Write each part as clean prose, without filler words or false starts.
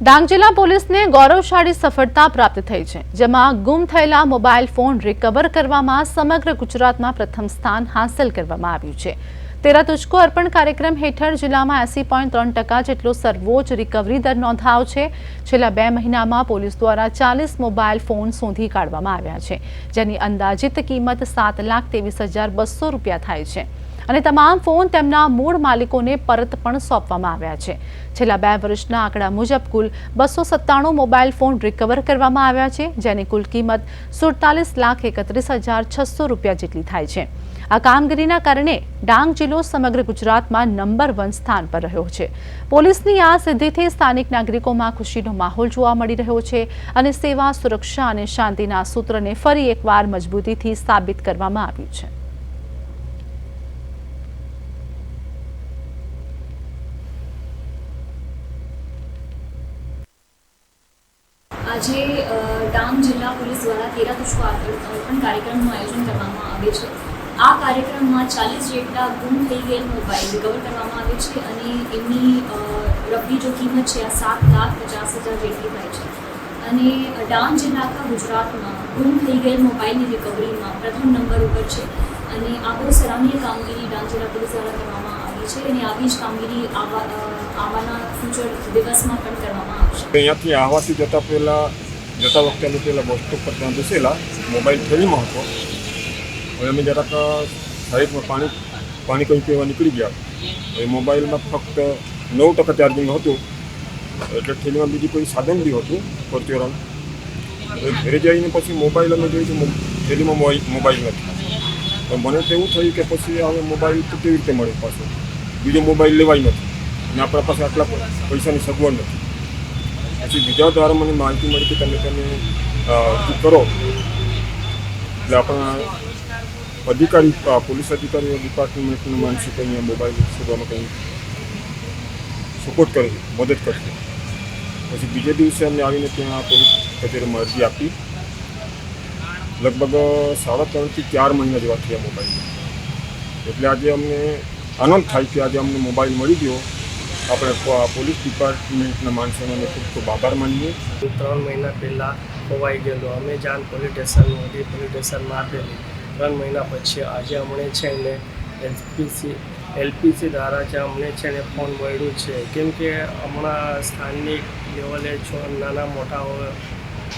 ડાંગ જિલ્લા પોલીસને ગૌરવશાળી સફળતા પ્રાપ્ત થઈ છે, જેમાં ગુમ થયેલા મોબાઈલ ફોન રિકવર કરવામાં સમગ્ર ગુજરાતમાં પ્રથમ સ્થાન હાંસલ કરવામાં આવ્યું છે। તેરા તુજકો અર્પણ કાર્યક્રમ હેઠળ જિલ્લામાં 80.3% જેટલો સર્વોચ્ચ રિકવરી દર નોંધાયો છે। છેલ્લા 2 મહિનામાં પોલીસ દ્વારા 40 મોબાઈલ ફોન શોધી કાઢવામાં આવ્યા છે, જેની અંદાજિત કિંમત 7,23,200 રૂપિયા થાય છે અને તમામ ફોન તેમના મૂળ માલિકોને પરત પણ સોંપવામાં આવ્યા છે। છેલ્લા 2 વર્ષના આંકડા મુજબ કુલ 297 મોબાઈલ ફોન રિકવર કરવામાં આવ્યા છે, જેની કુલ કિંમત 47,31,600 રૂપિયા જેટલી થાય છે। આ કામગીરીના કારણે ડાંગ જિલ્લો સમગ્ર ગુજરાતમાં નંબર 1 સ્થાન પર રહ્યો છે। પોલીસની આ સિદ્ધિથી સ્થાનિક નાગરિકોમાં ખુશીનો માહોલ જોવા મળી રહ્યો છે અને સેવા, સુરક્ષા અને શાંતિના સૂત્રને ફરી એકવાર મજબૂતીથી સાબિત કરવામાં આવ્યું છે। આજે ડાંગ જિલ્લા પોલીસ દ્વારા તેરા તુજકો અર્પણ કાર્યક્રમનું આયોજન કરવામાં આવ્યું છે। આ કાર્યક્રમમાં 40 જેટલા ગુમ થઈ ગયેલ મોબાઈલ રિકવર કરવામાં આવે છે અને એમની રકમી જો કિંમત છે આ 7,50,000 જેટલી થાય છે અને ડાંગ જિલ્લા આખા ગુજરાતમાં ગુમ થઈ ગયેલ મોબાઈલની રિકવરીમાં પ્રથમ નંબર ઉપર છે અને આ બહુ સરાહનીય કામગીરી ડાંગ જિલ્લા પોલીસ દ્વારા કરવામાં આવી છે અને આવી જ કામગીરી આવવાના ફ્યુચર દિવસમાં પણ કરવામાં આવશે। અહીંયાથી આવવાથી જતા વખતે અમે પહેલાં બસ સ્ટોપ પર ત્યાં બેસેલા, મોબાઈલ થેલીમાં હતો। હવે અમે જરાક સાઈડમાં પાણી કંઈ પીવા નીકળી ગયા। હવે મોબાઈલમાં ફક્ત 9% ચાર્જિંગ હતું, એટલે થેલીમાં બીજી કોઈ સાધન બી હતું પરચુરણ। ઘરે જઈને પછી મોબાઈલ અમે જોયું કે થેલીમાં મોબાઈલ નથી, તો મને તો એવું થયું કે પછી હવે મોબાઈલ તો કેવી રીતે મળે, પાછો બીજો મોબાઈલ લેવાય નથી અને આપણા પાસે આટલા પૈસાની સગવડ નથી। પછી બીજા દ્વારા મને માહિતી મળી કે તમે તેને કરો, એટલે આપણા અધિકારી પોલીસ અધિકારીઓ ડિપાર્ટમેન્ટનું માનશે કે અહીંયા મોબાઈલ શોધવામાં કંઈ સપોર્ટ કરે, મદદ કરશે। પછી બીજે દિવસે અમને આવીને ત્યાં પોલીસ કચેરીમાં અરજી આપી। લગભગ 3.5 થી 4 મહિના જેવા થયા મોબાઈલ, એટલે આજે અમને આનંદ થાય કે આજે અમને મોબાઈલ મળી ગયો। આપણે પોલીસ ડિપાર્ટમેન્ટના માણસોને ખૂબ ખૂબ આભાર માનીએ। 3 મહિના પહેલાં ખોવાઈ ગયેલો, અમે જાણ પોલીસ સ્ટેશનમાં આપેલી। 3 મહિના પછી આજે અમને છે ને એલપીસી દ્વારા જે અમને છે ને ફોન મળ્યું છે, કેમ કે હમણાં સ્થાનિક લેવલે નાના મોટા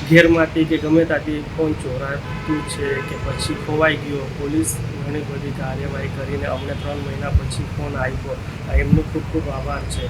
ઘેરમાંથી કે ગમે ત્યાંથી ફોન ચોરાતું છે કે પછી ખોવાઈ ગયો, પોલીસ ઘણી બધી કાર્યવાહી કરીને અમને 3 મહિના પછી ફોન આવ્યો, એમનો ખૂબ ખૂબ આભાર છે।